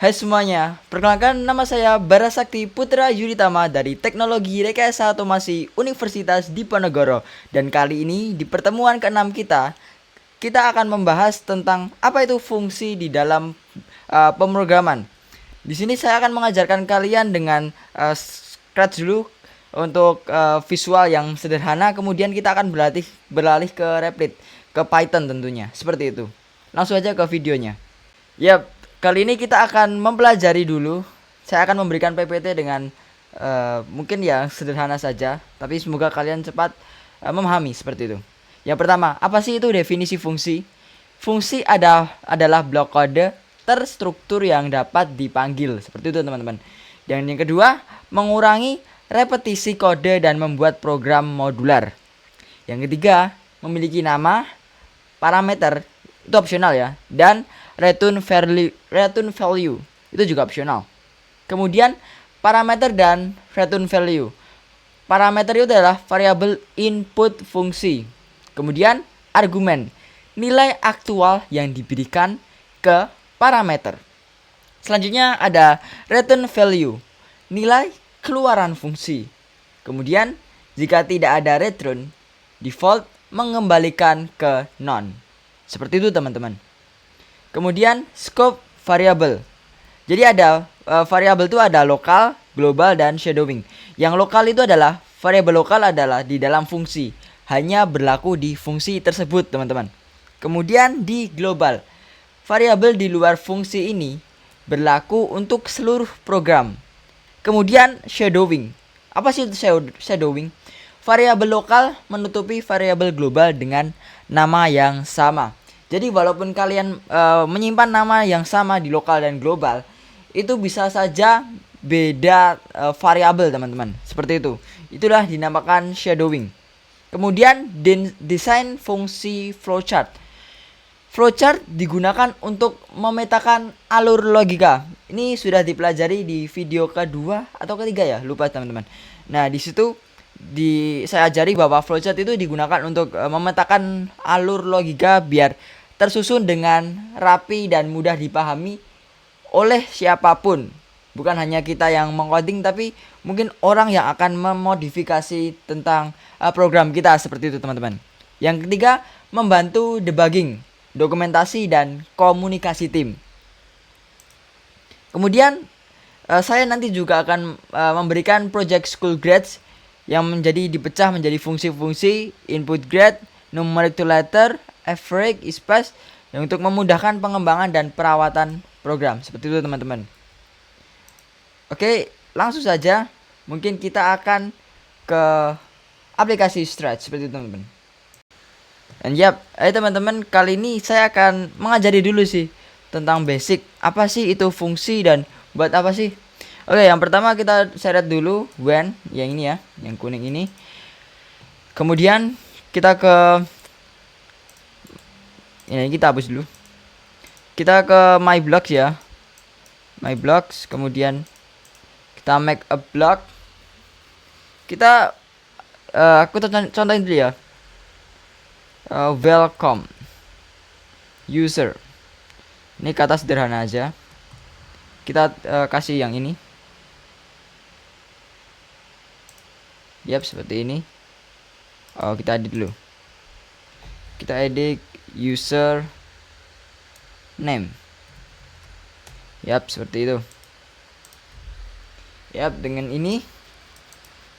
Hai semuanya, perkenalkan nama saya Barasakti Putra Yuritama dari Teknologi Rekayasa Otomasi Universitas Diponegoro. Dan kali ini di pertemuan ke-6 kita akan membahas tentang apa itu fungsi di dalam pemrograman. Di sini saya akan mengajarkan kalian dengan Scratch dulu untuk visual yang sederhana, kemudian kita akan beralih ke Replit, ke Python tentunya, seperti itu. Langsung aja ke videonya. Yap, kali ini kita akan mempelajari dulu. Saya akan memberikan PPT dengan mungkin ya sederhana saja, tapi semoga kalian cepat memahami seperti itu. Yang pertama, apa sih itu definisi fungsi? Fungsi adalah blok kode terstruktur yang dapat dipanggil, seperti itu teman-teman. Dan yang kedua, mengurangi repetisi kode dan membuat program modular. Yang ketiga, memiliki nama, parameter, itu opsional ya, dan return value itu juga opsional. Kemudian parameter dan return value. Parameter itu adalah variabel input fungsi. Kemudian argumen, nilai aktual yang diberikan ke parameter. Selanjutnya ada return value, nilai keluaran fungsi. Kemudian jika tidak ada return, default mengembalikan ke none. Seperti itu teman-teman. Kemudian scope variable. Jadi ada variabel itu ada lokal, global, dan shadowing. Yang lokal itu adalah variabel lokal adalah di dalam fungsi, hanya berlaku di fungsi tersebut teman-teman. Kemudian di global, variabel di luar fungsi ini berlaku untuk seluruh program. Kemudian shadowing. Apa sih itu shadowing? Variabel lokal menutupi variabel global dengan nama yang sama. Jadi walaupun kalian menyimpan nama yang sama di lokal dan global, itu bisa saja beda variabel teman-teman. Seperti itu. Itulah dinamakan shadowing. Kemudian desain fungsi flowchart. Flowchart digunakan untuk memetakan alur logika. Ini sudah dipelajari di video kedua atau ketiga ya, lupa teman-teman. Nah, di situ saya ajari bahwa flowchart itu digunakan untuk memetakan alur logika biar tersusun dengan rapi dan mudah dipahami oleh siapapun. Bukan hanya kita yang mengcoding, tapi mungkin orang yang akan memodifikasi tentang program kita, seperti itu teman-teman. Yang ketiga, membantu debugging, dokumentasi, dan komunikasi tim. Kemudian saya nanti juga akan memberikan project school grades yang dipecah menjadi fungsi-fungsi input grade, numeric to letter, average, space, yang untuk memudahkan pengembangan dan perawatan program. Seperti itu teman-teman. Oke, langsung saja. Mungkin kita akan ke aplikasi Scratch seperti itu teman-teman. Dan teman-teman, kali ini saya akan mengajari dulu sih tentang basic. Apa sih itu fungsi dan buat apa sih? Oke, yang pertama kita seret dulu when, yang ini ya, yang kuning ini. Kemudian kita ke ini, kita hapus dulu. Kita ke my blocks ya. My blocks, kemudian kita make a block. Kita aku contohin dulu ya. Welcome user. Ini kata sederhana aja. Kita kasih yang ini. Seperti ini. Kita edit dulu. Kita edit user name. Seperti itu. Dengan ini.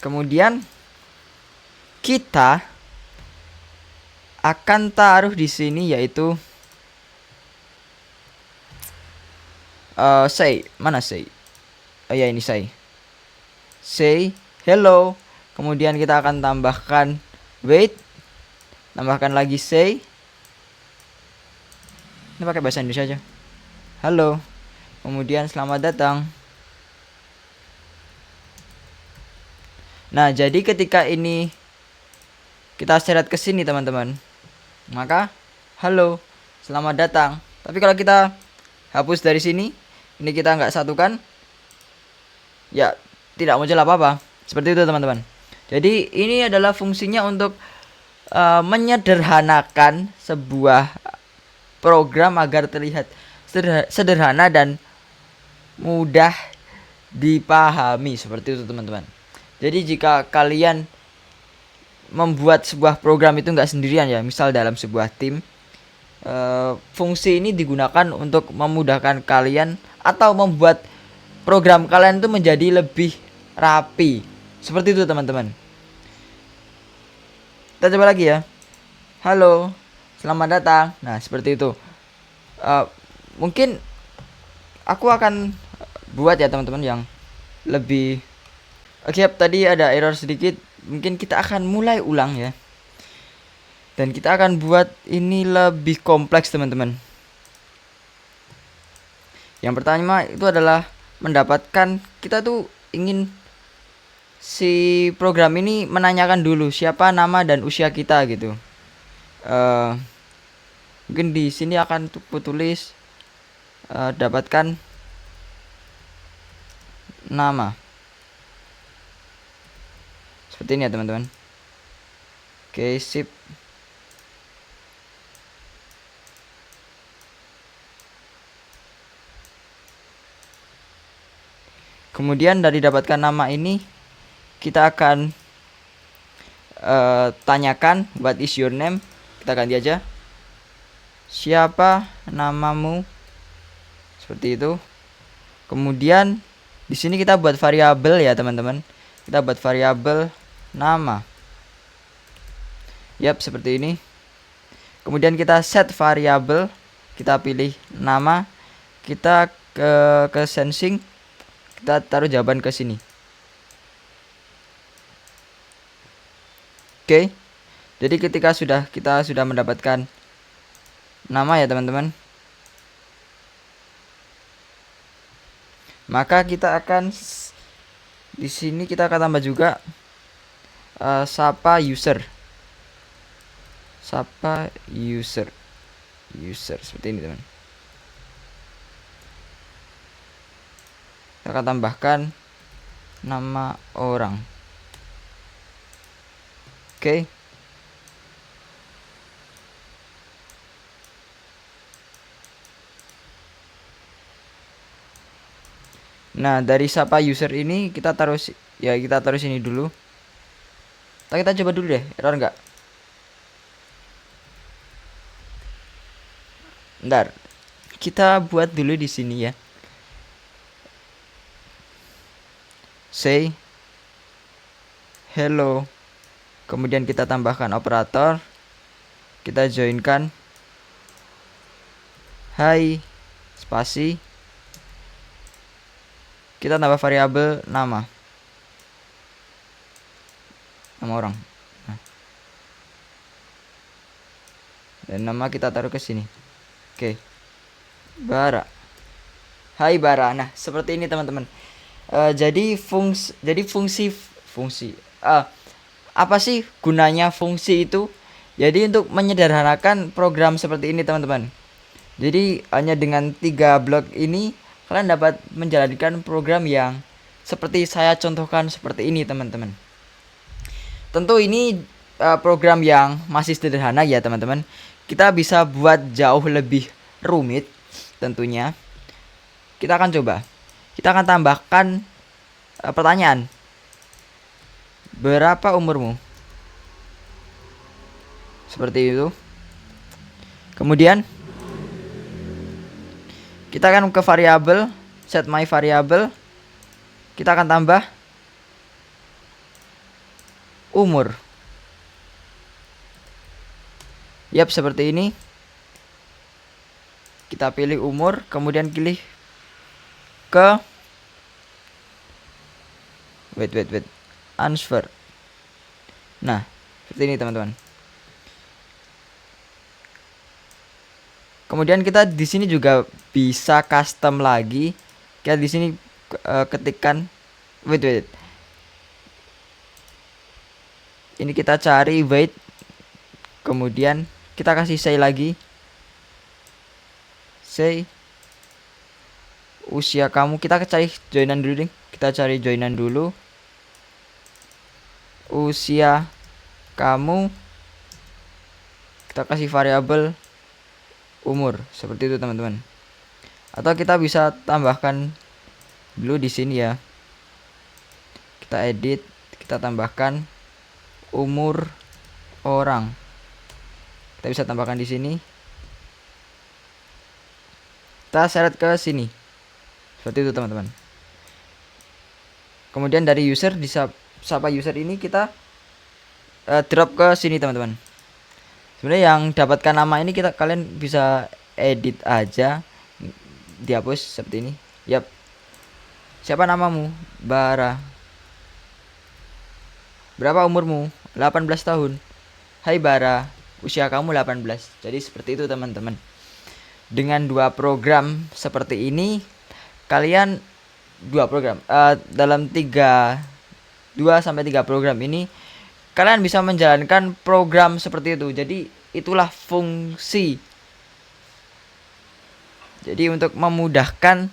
Kemudian kita akan taruh di sini yaitu say. Mana say? Ini say. Say hello. Kemudian kita akan tambahkan wait. Tambahkan lagi say. Ini pakai bahasa Indonesia aja. Halo. Kemudian selamat datang. Nah, jadi ketika ini kita seret ke sini teman-teman, maka halo, selamat datang. Tapi kalau kita hapus dari sini, ini kita nggak satukan, ya tidak muncul apa-apa. Seperti itu teman-teman. Jadi ini adalah fungsinya untuk menyederhanakan sebuah program agar terlihat sederhana dan mudah dipahami, seperti itu teman-teman. Jadi jika kalian membuat sebuah program itu nggak sendirian ya, misal dalam sebuah tim, fungsi ini digunakan untuk memudahkan kalian atau membuat program kalian itu menjadi lebih rapi, seperti itu teman-teman. Kita coba lagi ya. Halo, selamat datang. Nah, seperti itu. Mungkin aku akan buat ya teman-teman yang lebih. Oke, tadi ada error sedikit. Mungkin kita akan mulai ulang ya. Dan kita akan buat ini lebih kompleks teman-teman. Yang pertama itu adalah mendapatkan, kita tuh ingin si program ini menanyakan dulu siapa nama dan usia kita gitu. Mungkin di sini akan tulis dapatkan nama, seperti ini ya teman-teman. Oke, sip. Kemudian dari dapatkan nama ini kita akan tanyakan what is your name. Kita ganti aja siapa namamu, seperti itu. Kemudian di sini kita buat variabel ya teman-teman. Kita buat variabel nama. Yap, seperti ini. Kemudian kita set variabel, kita pilih nama, kita ke sensing, kita taruh jawaban ke sini. Oke. Jadi ketika kita sudah mendapatkan nama ya teman-teman, maka kita akan di sini kita akan tambah juga sapa user. Sapa user. User seperti ini teman. Kita akan tambahkan nama orang. Oke. Nah, dari sapa user ini kita taruh sini dulu. Kita coba dulu deh, error enggak? Bentar. Kita buat dulu di sini ya. Say hello. Kemudian kita tambahkan operator. Kita joinkan hai spasi. Kita tambah variabel nama orang. Nah. Dan nama kita taruh ke sini. Oke. Bara. Hai Bara. Nah, seperti ini teman-teman. Jadi fungsi apa sih gunanya fungsi itu? Jadi untuk menyederhanakan program seperti ini teman-teman. Jadi hanya dengan 3 blok ini kalian dapat menjalankan program yang seperti saya contohkan seperti ini teman-teman. Tentu ini program yang masih sederhana ya teman-teman. Kita bisa buat jauh lebih rumit tentunya. Kita akan coba. Kita akan tambahkan pertanyaan. Berapa umurmu? Seperti itu. Kemudian kita akan ke variabel, set my variable. Kita akan tambah umur. Yap, seperti ini. Kita pilih umur, kemudian pilih ke wait answer. Nah, seperti ini teman-teman. Kemudian kita di sini juga bisa custom lagi. Kita di sini ketikkan wait. Ini kita cari wait. Kemudian kita kasih say lagi. Say usia kamu. Kita cari joinan dulu deh. Kita cari joinan dulu. Usia kamu. Kita kasih variabel umur, seperti itu teman-teman. Atau kita bisa tambahkan dulu di sini ya. Kita edit, kita tambahkan umur orang. Kita bisa tambahkan di sini. Kita seret ke sini. Seperti itu teman-teman. Kemudian dari user, di sapa user ini kita drop ke sini teman-teman. Sebenarnya yang dapatkan nama ini kalian bisa edit aja, dihapus seperti ini. Yap. Siapa namamu? Bara. Berapa umurmu? 18 tahun. Hai Bara, usia kamu 18. Jadi seperti itu teman-teman. Dengan dua program seperti ini, kalian dalam 2 sampai 3 program ini kalian bisa menjalankan program seperti itu. Jadi itulah fungsi. Jadi untuk memudahkan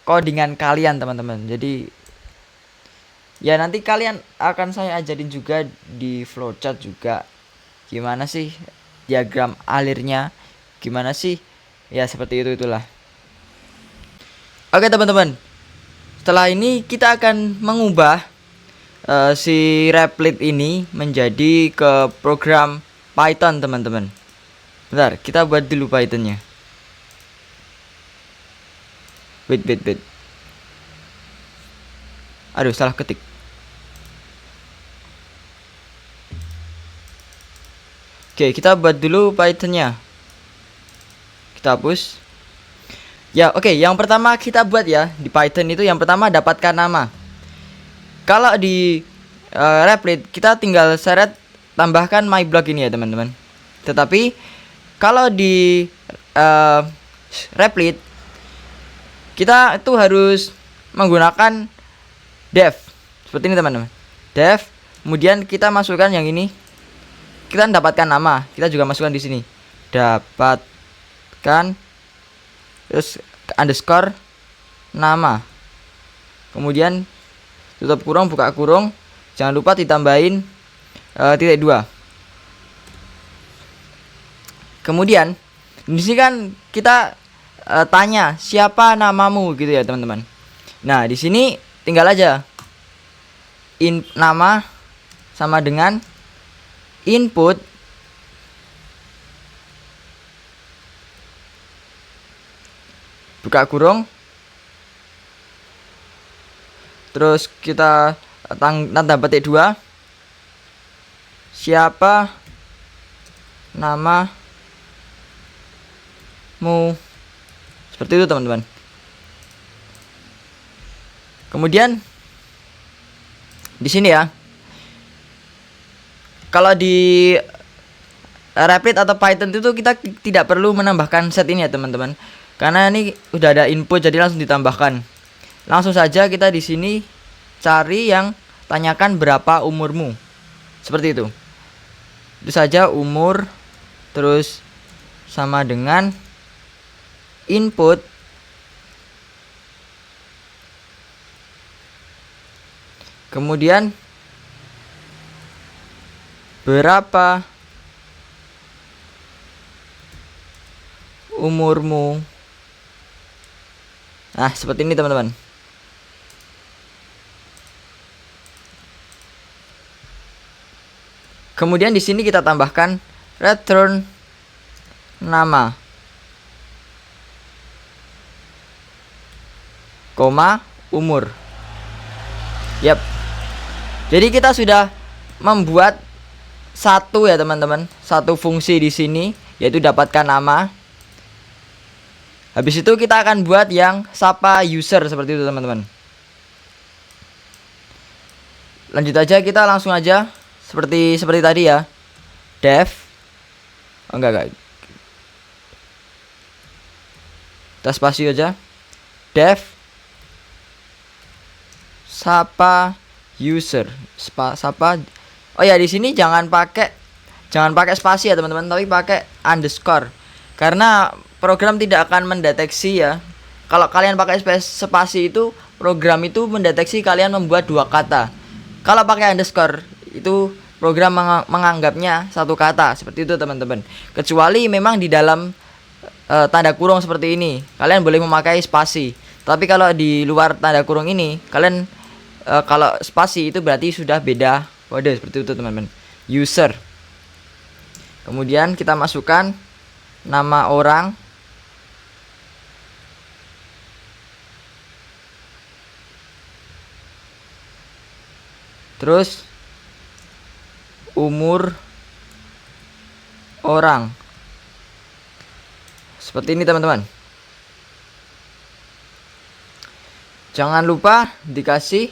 codingan kalian teman-teman. Jadi ya nanti kalian akan saya ajarin juga di flowchart juga gimana sih diagram alirnya, gimana sih ya, seperti itulah. Oke teman-teman, setelah ini kita akan mengubah si Replit ini menjadi ke program Python teman-teman. Bentar, kita buat dulu Pythonnya. Wait. Aduh, salah ketik. Oke, kita buat dulu Pythonnya. Kita hapus. Ya, oke. Yang pertama kita buat ya di Python itu, yang pertama dapatkan nama. Kalau di Replit kita tinggal seret tambahkan my block ini ya teman-teman. Tetapi kalau di Replit kita itu harus menggunakan def seperti ini teman-teman. Def, kemudian kita masukkan yang ini. Kita dapatkan nama, kita juga masukkan di sini. Dapatkan terus underscore nama. Kemudian tutup kurung, buka kurung. Jangan lupa ditambahin titik 2. Kemudian di sini kan kita tanya siapa namamu gitu ya teman-teman. Nah di sini tinggal aja nama sama dengan input buka kurung, terus kita tanda petik 2 siapa namamu, seperti itu teman-teman. Kemudian di sini ya, kalau di Replit atau Python itu kita tidak perlu menambahkan set ini ya teman-teman, karena ini udah ada input jadi langsung ditambahkan. Langsung saja kita di sini cari yang tanyakan berapa umurmu, seperti itu. Itu saja umur, terus sama dengan input kemudian berapa umurmu. Nah seperti ini teman-teman. Kemudian di sini kita tambahkan return nama, koma umur. Yap. Jadi kita sudah membuat satu ya teman-teman, satu fungsi di sini, yaitu dapatkan nama. Habis itu kita akan buat yang sapa user seperti itu teman-teman. Lanjut aja, kita langsung aja seperti tadi ya. Def. Oh enggak. Kita spasi aja. Def sapa user. Sapa. Oh ya, di sini jangan pakai spasi ya teman-teman, tapi pakai underscore. Karena program tidak akan mendeteksi ya. Kalau kalian pakai spasi itu, program itu mendeteksi kalian membuat 2 kata. Kalau pakai underscore itu program menganggapnya satu kata, seperti itu teman-teman. Kecuali memang di dalam tanda kurung seperti ini, kalian boleh memakai spasi. Tapi kalau di luar tanda kurung ini, kalian kalau spasi itu berarti sudah beda kode, seperti itu teman-teman. User. Kemudian kita masukkan nama orang. Terus umur orang. Seperti ini teman-teman. Jangan lupa dikasih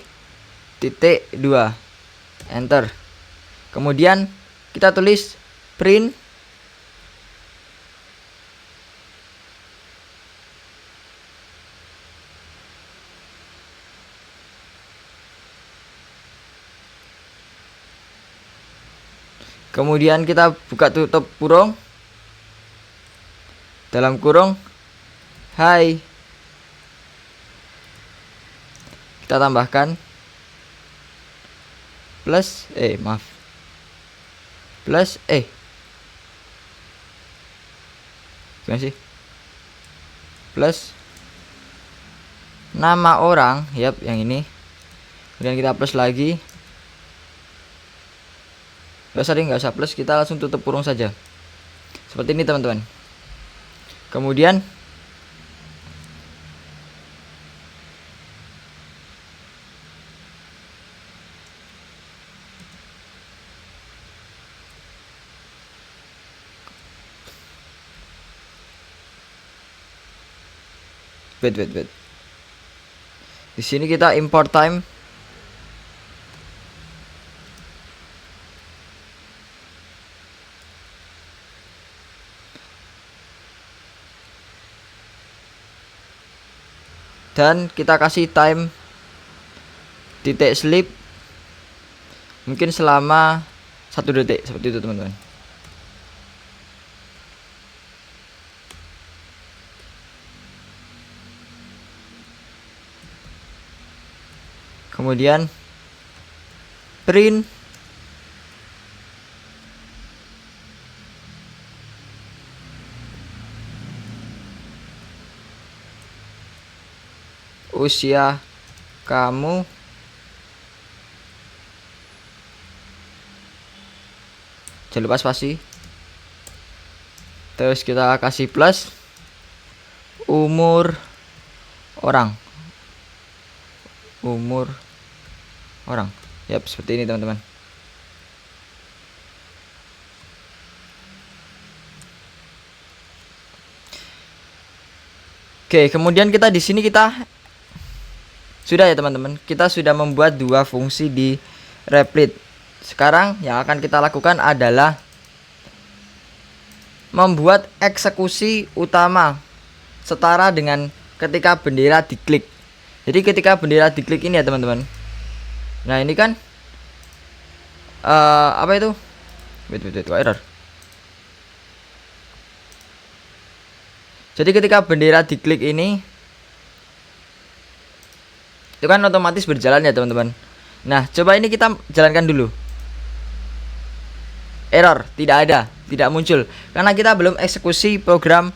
titik 2. Enter. Kemudian kita tulis print kemudian kita buka tutup kurung, dalam kurung hai. Kita tambahkan plus plus gimana sih, plus nama orang, yap, yang ini. Kemudian kita plus lagi. Nggak usah plus, kita langsung tutup kurung saja. Seperti ini teman-teman. Kemudian wait. Di sini kita import time. Dan kita kasih time titik sleep mungkin selama 1 detik, seperti itu teman-teman. Kemudian print usia kamu jangan lupa spasi. Terus kita kasih plus umur orang. Yap, seperti ini teman-teman. Oke, kemudian kita di sini sudah ya teman-teman, kita sudah membuat 2 fungsi di Replit. Sekarang yang akan kita lakukan adalah membuat eksekusi utama setara dengan ketika bendera diklik. Jadi ketika bendera diklik ini ya teman-teman. Nah ini kan apa itu? Wait, error. Jadi ketika bendera diklik ini, itu kan otomatis berjalan ya teman-teman. Nah coba ini kita jalankan dulu. Error, tidak muncul karena kita belum eksekusi program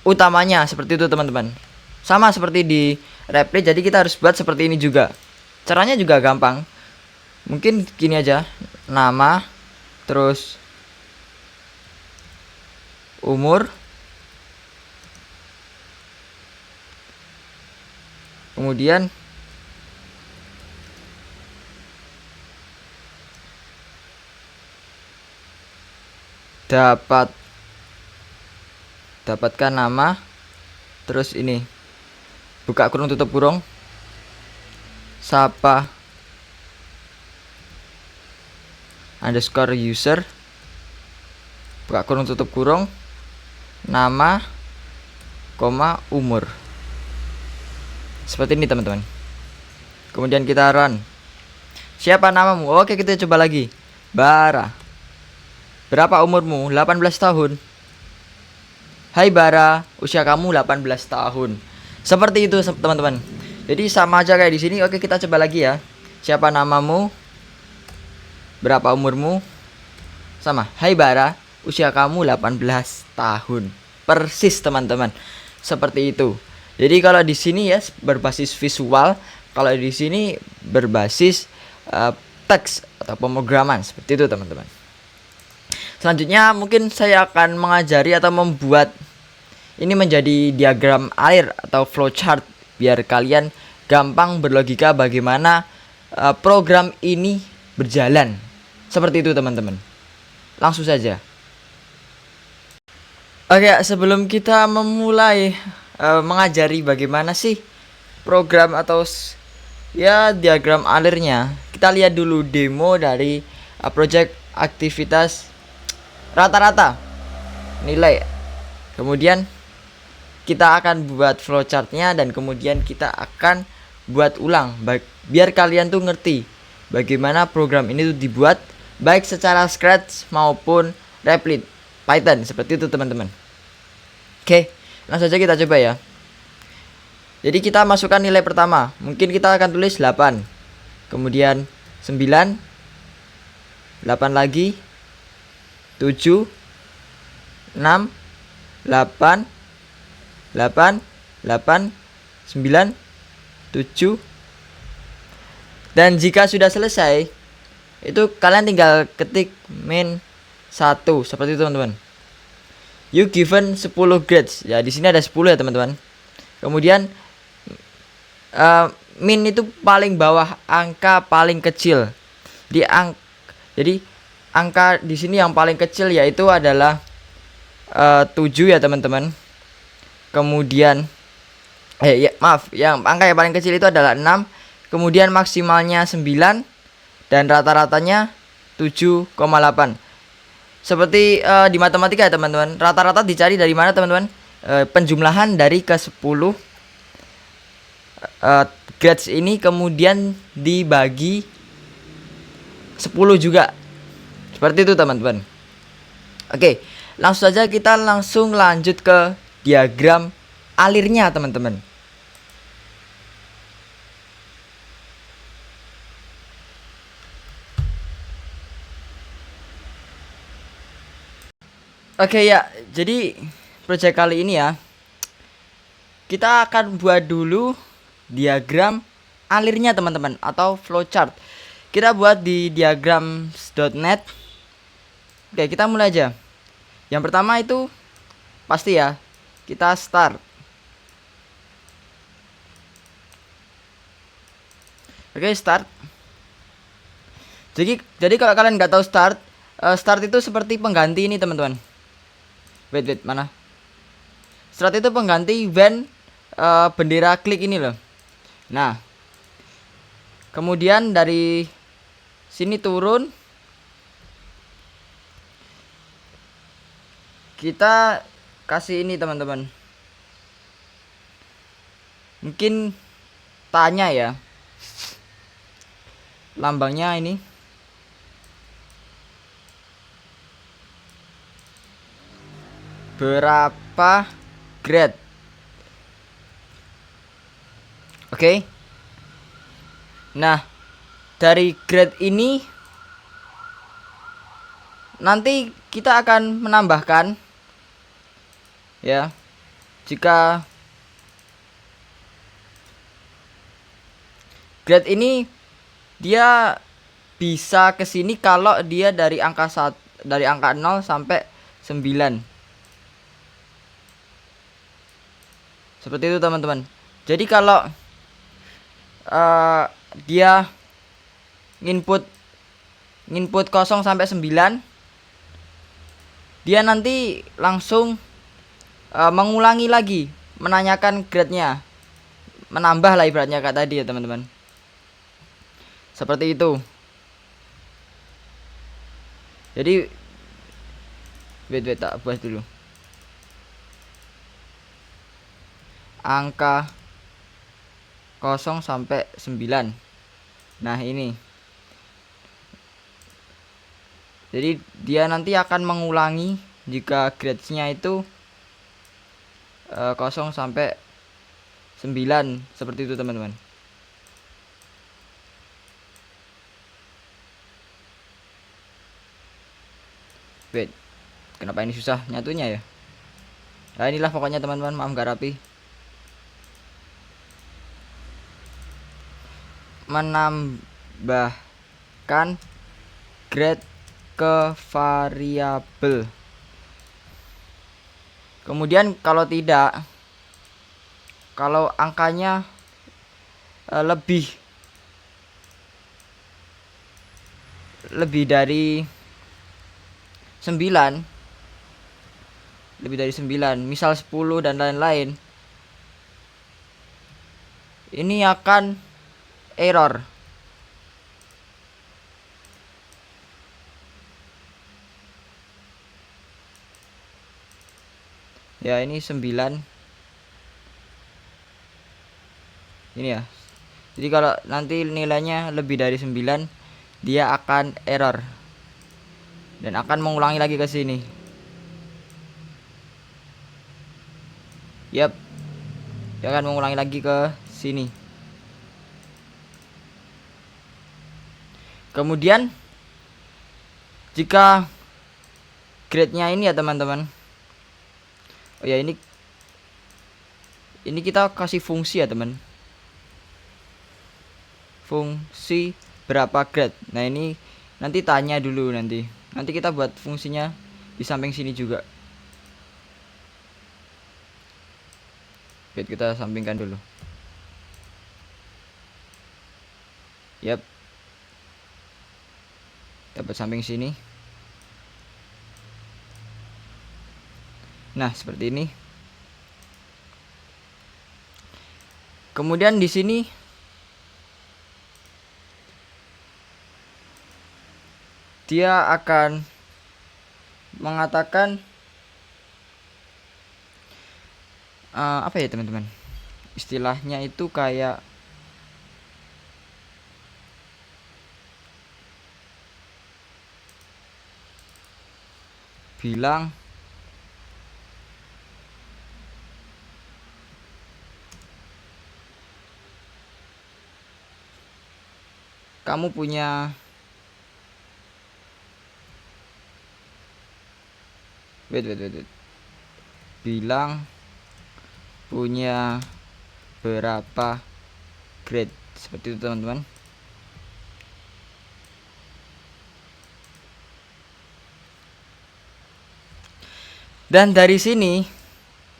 utamanya, seperti itu teman-teman. Sama seperti di Replit, jadi kita harus buat seperti ini juga. Caranya juga gampang. Mungkin gini aja, nama, terus umur, kemudian dapatkan nama, terus ini buka kurung tutup kurung, sapa underscore user, buka kurung tutup kurung, nama, koma, umur. Seperti ini teman-teman. Kemudian kita run. Siapa namamu? Oke, kita coba lagi. Bara. Berapa umurmu? 18 tahun. Hai Bara, usia kamu 18 tahun. Seperti itu teman-teman. Jadi sama aja kayak di sini. Oke, kita coba lagi ya. Siapa namamu? Berapa umurmu? Sama. Hai Bara, usia kamu 18 tahun. Persis teman-teman. Seperti itu. Jadi kalau di sini ya berbasis visual, kalau di sini berbasis teks atau pemrograman seperti itu teman-teman. Selanjutnya mungkin saya akan mengajari atau membuat ini menjadi diagram alir atau flowchart biar kalian gampang berlogika bagaimana program ini berjalan. Seperti itu teman-teman. Langsung saja. Oke, sebelum kita memulai mengajari bagaimana sih program atau ya diagram alirnya, kita lihat dulu demo dari project aktivitas rata-rata nilai. Kemudian kita akan buat flowchartnya dan kemudian kita akan buat ulang biar kalian tuh ngerti bagaimana program ini tuh dibuat baik secara Scratch maupun Replit Python seperti itu teman-teman. Oke, langsung saja kita coba ya. Jadi kita masukkan nilai pertama. Mungkin kita akan tulis 8. Kemudian 9. 8 lagi. 7. 6. 8. 8. 8. 9. 7. Dan jika sudah selesai, itu kalian tinggal ketik min 1 seperti itu teman-teman. You given 10 grades. Ya, di sini ada 10 ya, teman-teman. Kemudian min itu paling bawah, angka paling kecil. Jadi angka di sini yang paling kecil yaitu adalah 7 ya, teman-teman. Kemudian yang angka yang paling kecil itu adalah 6. Kemudian maksimalnya 9 dan rata-ratanya 7,8. Seperti di matematika ya teman-teman, rata-rata dicari dari mana teman-teman? Penjumlahan dari ke 10 grades ini kemudian dibagi 10 juga. Seperti itu teman-teman. Oke, langsung saja kita langsung lanjut ke diagram alirnya teman-teman. Oke ya, jadi project kali ini ya kita akan buat dulu diagram alirnya teman-teman atau flowchart. Kita buat di diagrams.net. Oke, kita mulai aja. Yang pertama itu pasti ya, kita start. Oke, start. Jadi kalau kalian nggak tahu start, start itu seperti pengganti ini teman-teman. Wait, mana? Start itu pengganti when bendera klik ini loh. Nah, kemudian dari sini turun, kita kasih ini teman-teman. Mungkin tanya ya, lambangnya ini. Berapa grade? Oke. Nah, dari grade ini nanti kita akan menambahkan ya, jika grade ini dia bisa kesini kalau dia dari angka 0 sampai 9. Seperti itu teman-teman. Jadi kalau dia input 0 sampai 9, dia nanti langsung mengulangi lagi, menanyakan grade-nya, menambah lah ibaratnya kayak tadi ya teman-teman. Seperti itu. Jadi wait tak buat dulu. Angka 0 sampai 9. Nah, ini. Jadi dia nanti akan mengulangi jika grades-nya itu 0 sampai 9 seperti itu teman-teman. Wait, kenapa ini susah nyatunya ya? Nah, inilah pokoknya teman-teman, maaf gak rapi. menambahkan grade ke variabel. Kemudian kalau tidak, kalau angkanya lebih dari 9, misal 10 dan lain-lain, ini akan error. Ya, ini 9. Ini ya. Jadi kalau nanti nilainya lebih dari 9, dia akan error. Dan akan mengulangi lagi ke sini. Yap. Dia akan mengulangi lagi ke sini. Kemudian jika grade-nya ini ya teman-teman. Oh ya, ini kita kasih fungsi ya teman. Fungsi berapa grade. Nah, ini nanti tanya dulu nanti. Nanti kita buat fungsinya di samping sini juga. Biar kita sampingkan dulu. Yap. Dapat samping sini. Nah, seperti ini. Kemudian di sini dia akan mengatakan apa ya teman-teman, istilahnya itu kayak bilang kamu punya wait. Bilang punya berapa grade, seperti itu teman-teman. Dan dari sini,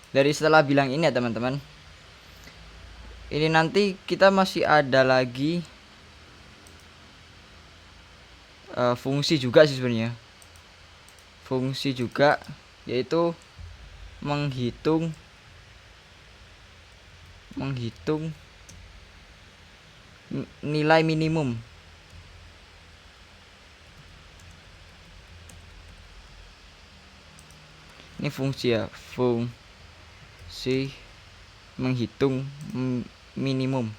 dari setelah bilang ini ya teman-teman, ini nanti kita masih ada lagi fungsi juga sih sebenarnya. Fungsi juga, yaitu menghitung nilai minimum. Ini fungsi ya, fungsi menghitung minimum.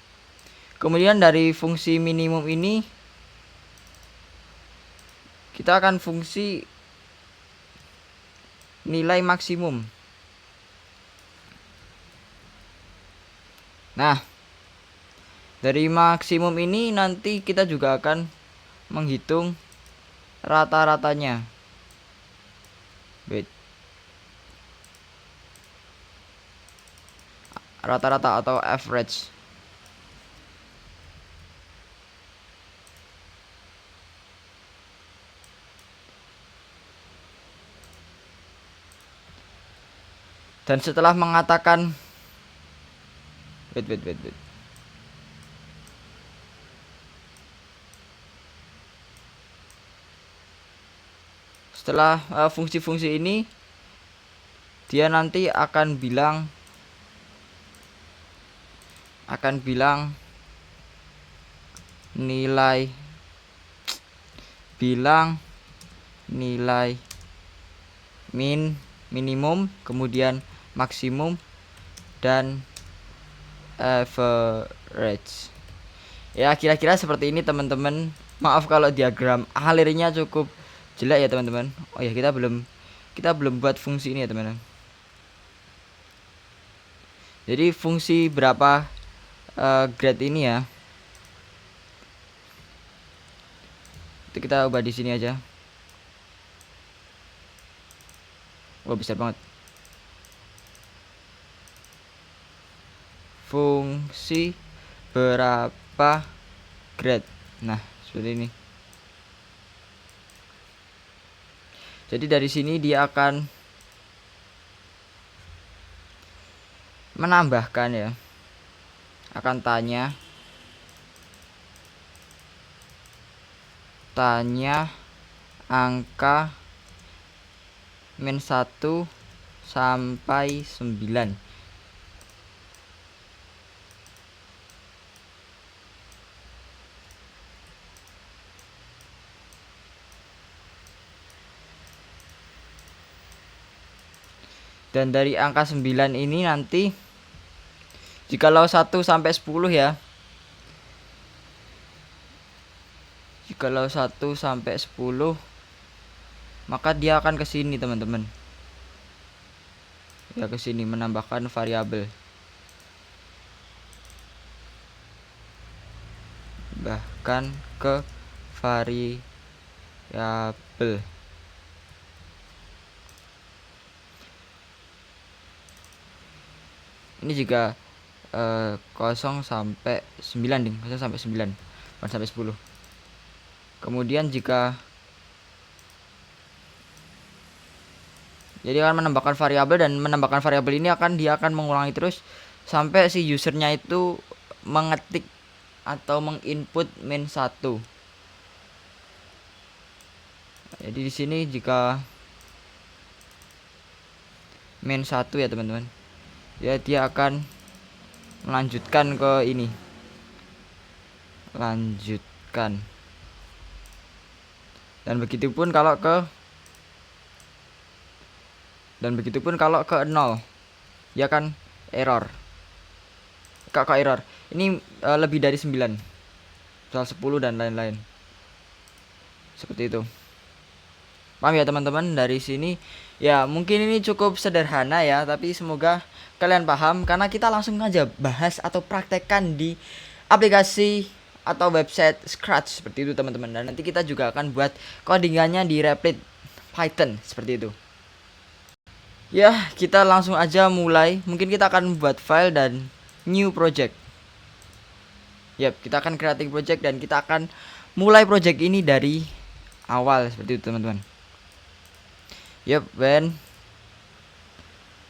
Kemudian dari fungsi minimum ini kita akan fungsi nilai maksimum. Nah, dari maksimum ini nanti kita juga akan menghitung rata-ratanya. Wait. Rata-rata atau average. Dan setelah mengatakan wait. Setelah fungsi-fungsi ini, dia nanti akan bilang nilai minimum, kemudian maksimum, dan average. Ya, kira-kira seperti ini teman-teman. Maaf kalau diagram alirnya cukup jelek ya teman-teman. Oh ya, kita belum buat fungsi ini ya teman-teman. Jadi fungsi berapa grade ini ya, itu kita ubah di sini aja. Wah, besar banget. Fungsi berapa grade. Nah, seperti ini. Jadi dari sini dia akan menambahkan ya. Akan tanya angka min 1 sampai 9. Dan dari angka 9 ini nanti jikalau 1 sampai 10 ya. Jikalau 1 sampai 10 maka dia akan ke sini, teman-teman. Ya, ke sini menambahkan variabel. Bahkan ke variabel. Ini juga 0 sampai 9 ding, 0 sampai 9, bukan sampai 10. Kemudian jika jadi akan menambahkan variabel, dan menambahkan variabel ini dia akan mengulangi terus sampai si usernya itu mengetik atau menginput min 1. Jadi di sini jika min 1 ya, teman-teman. Ya, dia akan melanjutkan ke ini. Lanjutkan. Dan begitupun kalau ke 0, dia akan error. Kok error. Ini lebih dari 9. Misal 10 dan lain-lain. Seperti itu. Paham ya, teman-teman? Dari sini ya mungkin ini cukup sederhana ya, tapi semoga kalian paham karena kita langsung aja bahas atau praktekkan di aplikasi atau website Scratch seperti itu, teman-teman. Dan nanti kita juga akan buat codingannya di Replit Python seperti itu. Ya, kita langsung aja mulai. Mungkin kita akan buat file dan new project. Yap, kita akan creating project dan kita akan mulai project ini dari awal seperti itu, teman-teman. Yap,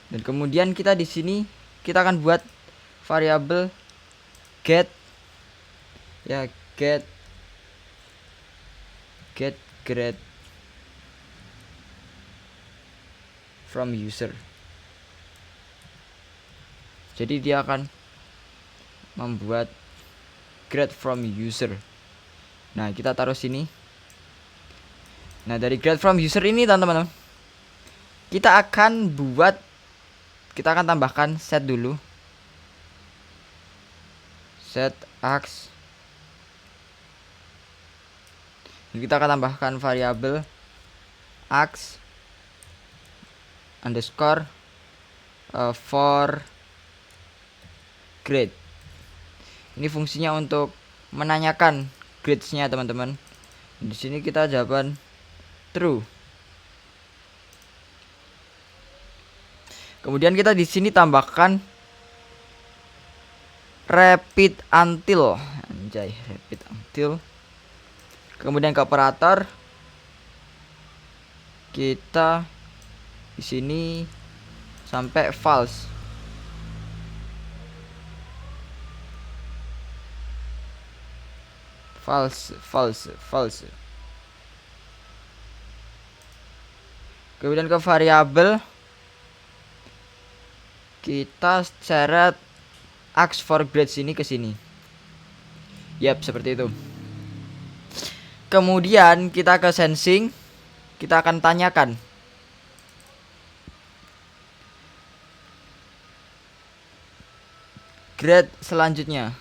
dan kemudian kita di sini kita akan buat variabel get ya, get grade from user. Jadi dia akan membuat grade from user. Nah, kita taruh sini. Nah, dari grade from user ini, teman-teman, kita akan tambahkan set dulu. Set ax. Kita akan tambahkan variabel ax underscore for grade. Ini fungsinya untuk menanyakan grades-nya, teman-teman. Di sini kita jawaban true. Kemudian kita di sini tambahkan repeat until. Anjay, repeat until. Kemudian ke operator kita di sini sampai false. False. Kemudian ke variabel kita seret ask for grades ini ke sini. Yap, seperti itu. Kemudian kita ke sensing, kita akan tanyakan grade selanjutnya.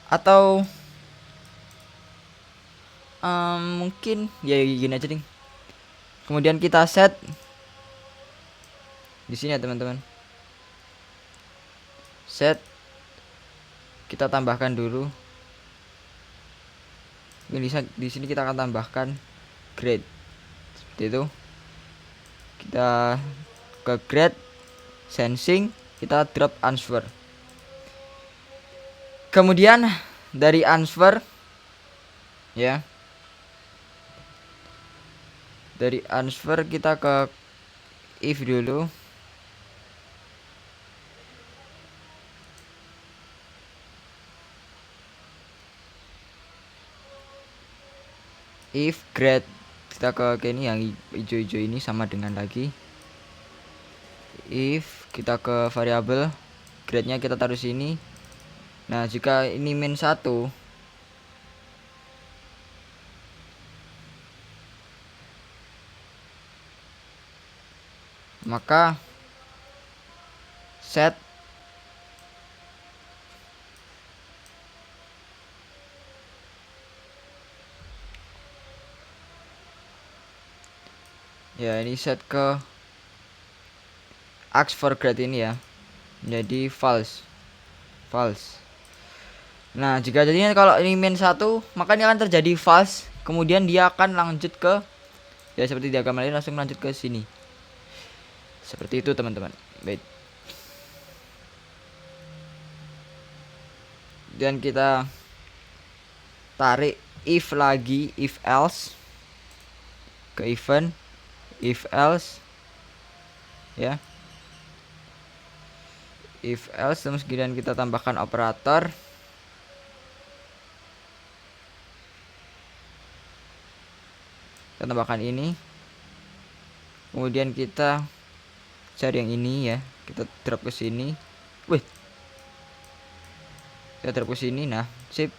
Atau mungkin ya gini aja ding. Kemudian kita set di sini ya, teman-teman. Set kita tambahkan dulu. Di sini kita akan tambahkan grade. Seperti itu. Kita ke grade sensing, kita drop answer. Kemudian dari answer ya, dari answer kita ke if dulu. If grade, kita ke ini yang hijau-hijau ini sama dengan lagi. If kita ke variabel grade-nya kita taruh sini. Nah, jika ini min 1, maka set ya, ini set ke ask for grade ini ya, jadi false. Nah, jika jadinya kalau ini min 1, maka ini akan terjadi false. Kemudian dia akan lanjut ke ya seperti diagram ini, langsung lanjut ke sini. Seperti itu teman-teman. Baik. Dan kita tarik if lagi, if else ke event, if else ya, if else, terus kemudian kita tambahkan operator. Kita tambahkan ini, kemudian kita cari yang ini ya, kita drop ke sini. Wih, kita drop ke sini. Nah, sip.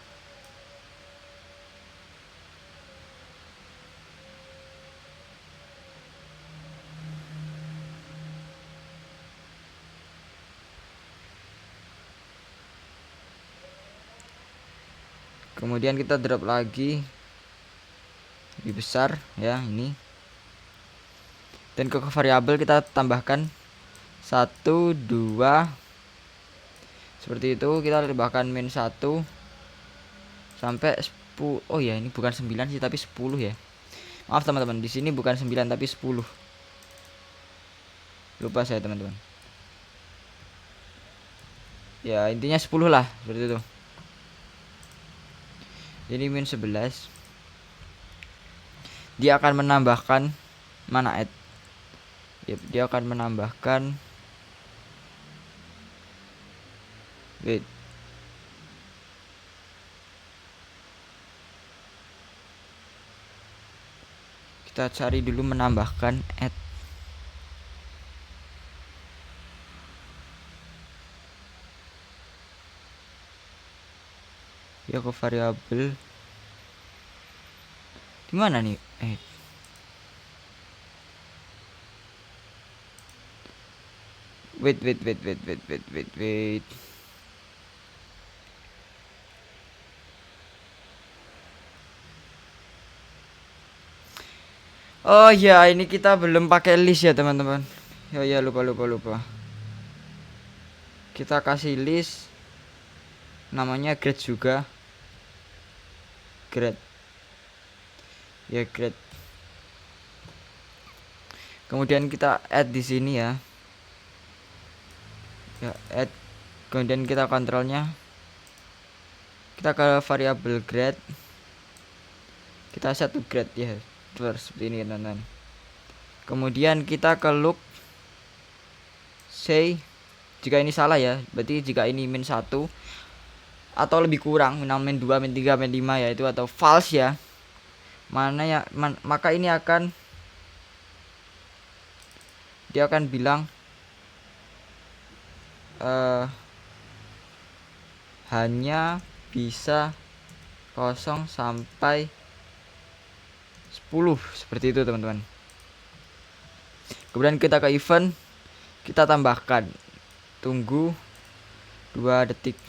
Kemudian kita drop lagi lebih besar ya ini, dan ke variabel kita tambahkan 1, 2 seperti itu. Kita tambahkan min 1 sampai 10. Oh ya, ini bukan 9 sih tapi 10 ya. Maaf teman-teman, di sini bukan 9 tapi 10. Lupa saya teman-teman. Ya, intinya 10 lah, seperti itu. Jadi min 11. Dia akan menambahkan mana add. Yep, dia akan menambahkan wait. Kita cari dulu menambahkan add. Ya ke variabel. Di mana nih? Wait. Oh ya, ini kita belum pakai list ya teman-teman. Ya lupa. Kita kasih list namanya grade juga. Grade. Ya, grade. Kemudian kita add di sini ya. Ya, add. Kemudian kita kontrolnya. Kita ke variabel grade. Kita set to grade ya. Terus seperti ini teman-teman. Kemudian kita ke loop. Say jika ini salah ya. Berarti jika ini min 1 atau lebih kurang, min 2, min 3, min 5 ya itu, atau false ya. Maka ini akan dia akan bilang hanya bisa 0 sampai 10 seperti itu teman-teman. Kemudian kita ke event, kita tambahkan tunggu 2 detik.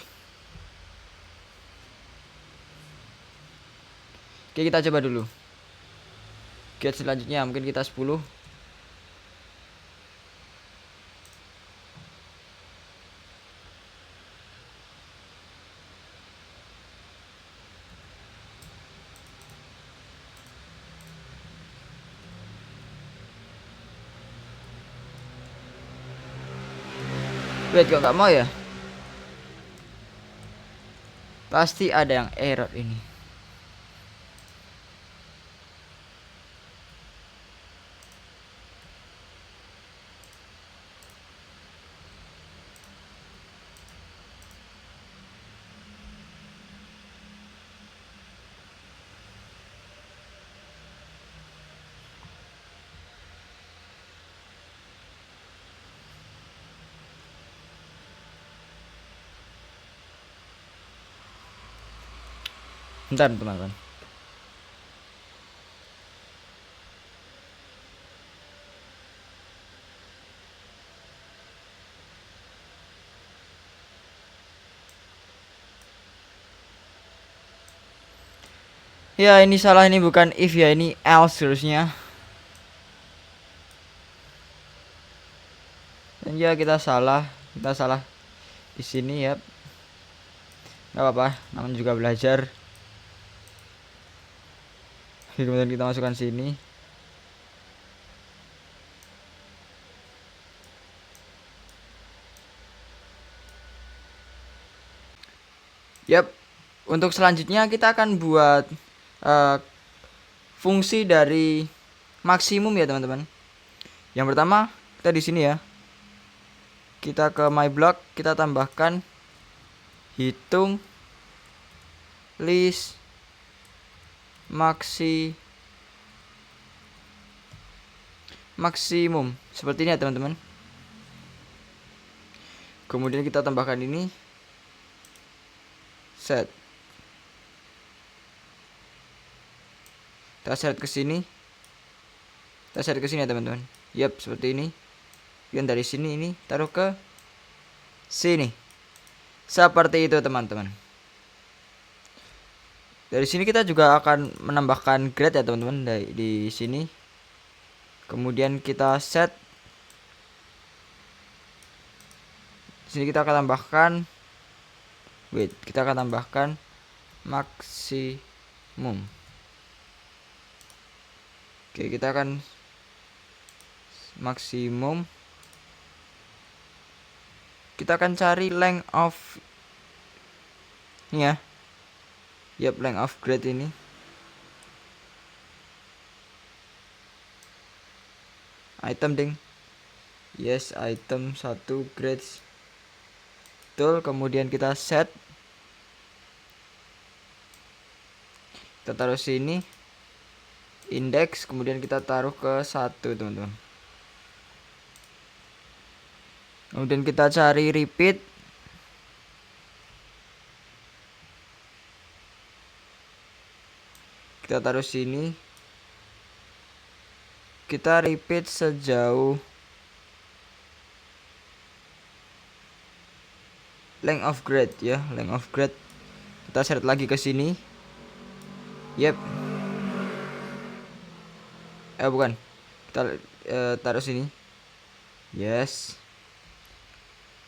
Oke, kita coba dulu. Get selanjutnya mungkin kita 10. Wait, kok nggak mau ya? Pasti ada yang error ini. Bentar teman-teman. Ya ini salah, ini bukan if ya, ini else harusnya. Dan ya kita salah di sini ya. Gak apa-apa, namun juga belajar. Kemudian kita masukkan sini. Yap. Untuk selanjutnya kita akan buat fungsi dari maksimum ya teman-teman. Yang pertama kita di sini ya. Kita ke my block, kita tambahkan hitung list maksimum seperti ini ya teman-teman. Kemudian kita tambahkan ini set. Kita set ke sini. Kita set ke sini ya teman-teman. Yap, seperti ini. Dan dari sini ini taruh ke sini. Seperti itu teman-teman. Dari sini kita juga akan menambahkan grade ya teman-teman di sini. Kemudian kita set. Di sini kita akan tambahkan kita akan tambahkan maksimum. Oke, kita akan maksimum. Kita akan cari length of ini ya. Yap, length of grade ini. Item ding. Yes, item 1 grades. Betul, kemudian kita set. Kita taruh sini. Index, kemudian kita taruh ke 1 teman-teman. Kemudian kita cari repeat. Kita taruh sini. Kita repeat sejauh length of grade ya, length of grade. Kita set lagi ke sini. Yep. Bukan. Kita taruh sini. Yes.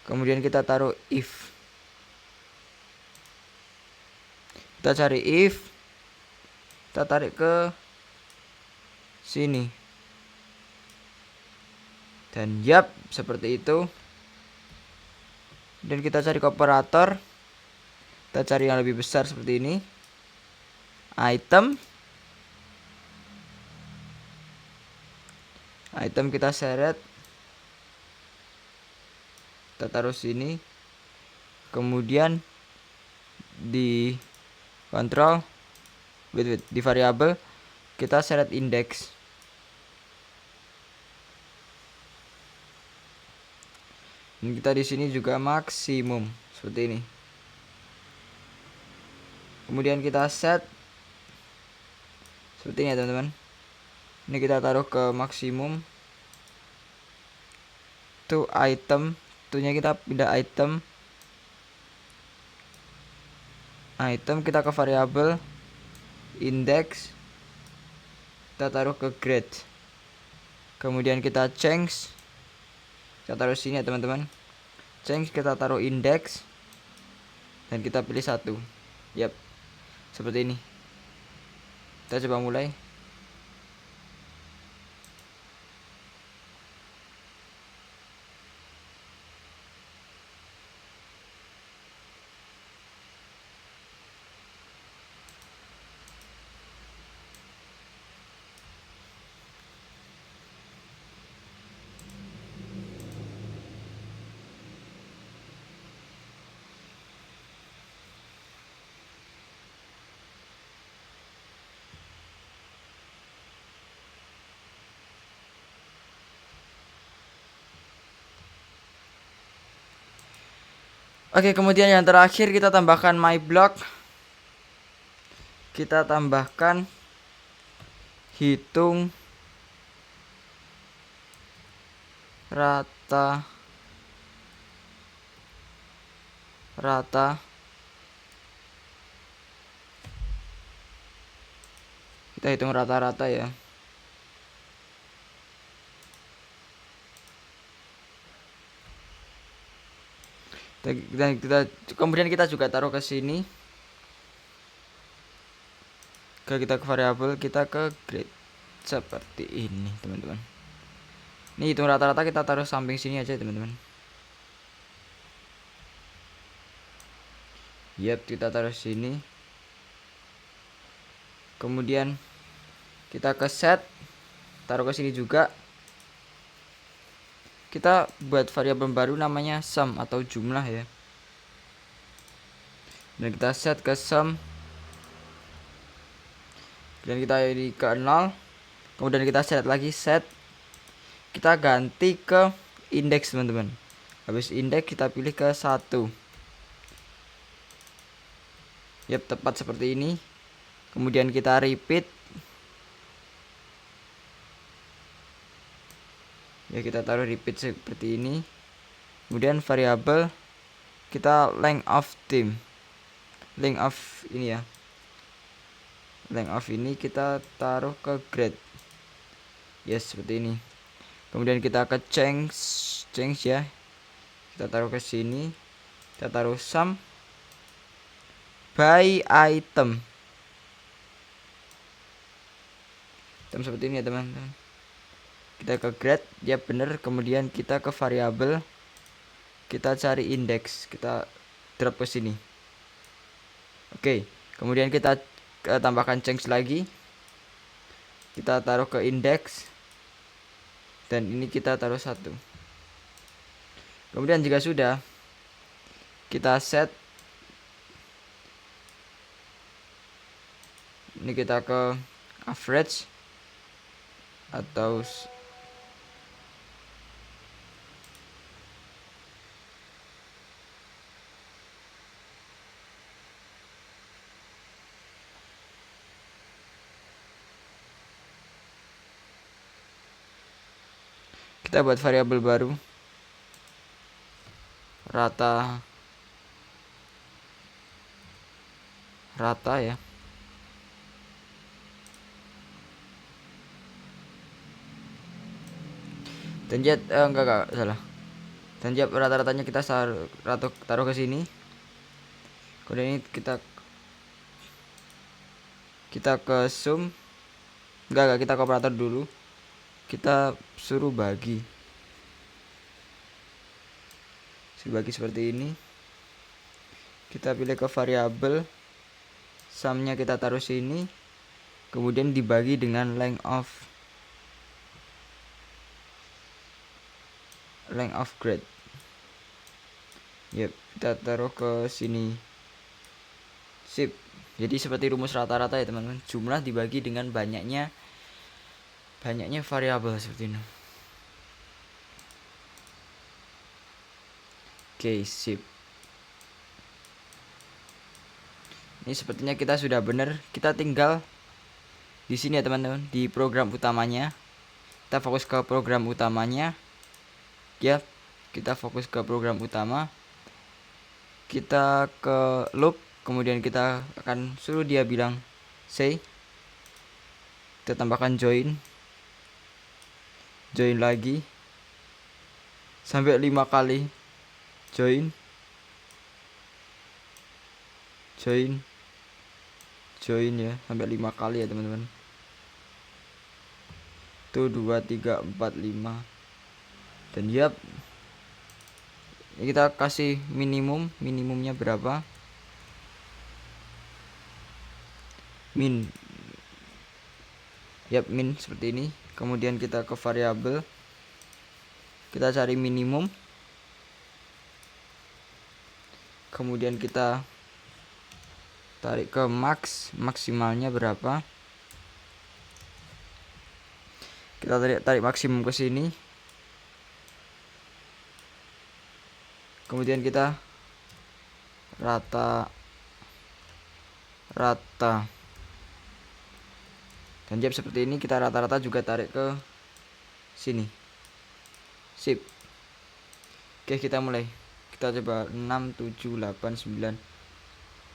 Kemudian kita taruh if. Kita cari if. Kita tarik ke sini. Dan yap, seperti itu. Dan kita cari operator. Kita cari yang lebih besar seperti ini. Item kita seret. Kita taruh sini. Kemudian di kontrol di variabel kita seret index. Dan kita di sini juga maksimum seperti ini. Kemudian kita set seperti ini ya teman-teman. Ini kita taruh ke maksimum. To item, nya kita pindah item. Kita ke variabel index. Kita taruh ke grade. Kemudian kita change. Kita taruh sini ya teman-teman. Change, kita taruh index. Dan kita pilih 1. Yap. Seperti ini. Kita coba mulai. Oke, kemudian yang terakhir kita tambahkan my block. Kita tambahkan hitung rata kita hitung rata-rata ya. Dan kemudian kita juga taruh ke sini, kita ke variabel, kita ke grade seperti ini teman-teman. Ini hitung rata-rata kita taruh samping sini aja teman-teman. Yap, kita taruh sini. Kemudian kita ke set, taruh ke sini juga. Kita buat variabel baru namanya sum atau jumlah ya. Dan kita set ke sum. Dan kita ini ke 0. Kemudian kita set lagi set. Kita ganti ke indeks teman-teman. Habis indeks kita pilih ke 1. Yap, tepat seperti ini. Kemudian kita repeat. Ya, kita taruh repeat seperti ini. Kemudian variabel kita length of team. Length of ini ya. Length of ini kita taruh ke grade. Yes, seperti ini. Kemudian kita ke change ya. Kita taruh ke sini. Kita taruh sum by item. Item seperti ini ya teman-teman. Kita ke grade, ya bener. Kemudian kita ke variabel, kita cari indeks, kita drop ke sini. Oke, kemudian kita tambahkan change lagi, kita taruh ke indeks, dan ini kita taruh 1. Kemudian jika sudah, kita set. Ini kita ke average atau kita buat variabel baru rata ya. Dan enggak salah. Dan rata-ratanya kita taruh ke sini. Kemudian ini kita ke sum. Enggak, kita ke operator dulu. Kita suruh bagi seperti ini. Kita pilih ke variabel, sumnya kita taruh sini, kemudian dibagi dengan length of grade. Yep, kita taruh ke sini. Sip. Jadi seperti rumus rata-rata ya teman-teman. Jumlah dibagi dengan banyaknya variabel seperti ini. Oke, sip. Ini sepertinya kita sudah benar. Kita tinggal di sini ya teman-teman, di program utamanya. Kita fokus ke program utamanya. Ya, kita fokus ke program utama. Kita ke loop, kemudian kita akan suruh dia bilang say. Kita tambahkan join lagi sampai 5 kali. Join ya, sampai 5 kali ya teman-teman. Tuh 2, 3, 4, 5. Dan yap, kita kasih minimumnya berapa, min seperti ini. Kemudian kita ke variabel, kita cari minimum, kemudian kita tarik ke maksimalnya berapa. Kita tarik maksimum ke sini. Kemudian kita rata rata. Dan jab seperti ini kita rata-rata juga tarik ke sini. Sip. Oke, kita mulai. Kita coba 6 7 8 9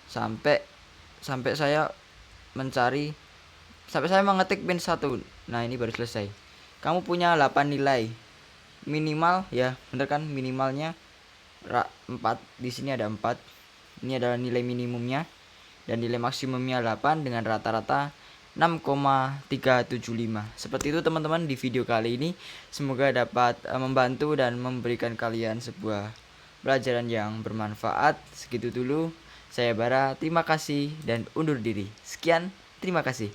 sampai saya mencari, sampai saya mengetik pin 1. Nah, ini baru selesai. Kamu punya 8 nilai. Minimal ya, bener kan, minimalnya 4. Di sini ada 4. Ini adalah nilai minimumnya dan nilai maksimumnya 8 dengan rata-rata 6,375. Seperti itu teman-teman di video kali ini. Semoga dapat membantu dan memberikan kalian sebuah pelajaran yang bermanfaat. Segitu dulu. Saya Bara, terima kasih dan undur diri. Sekian, terima kasih.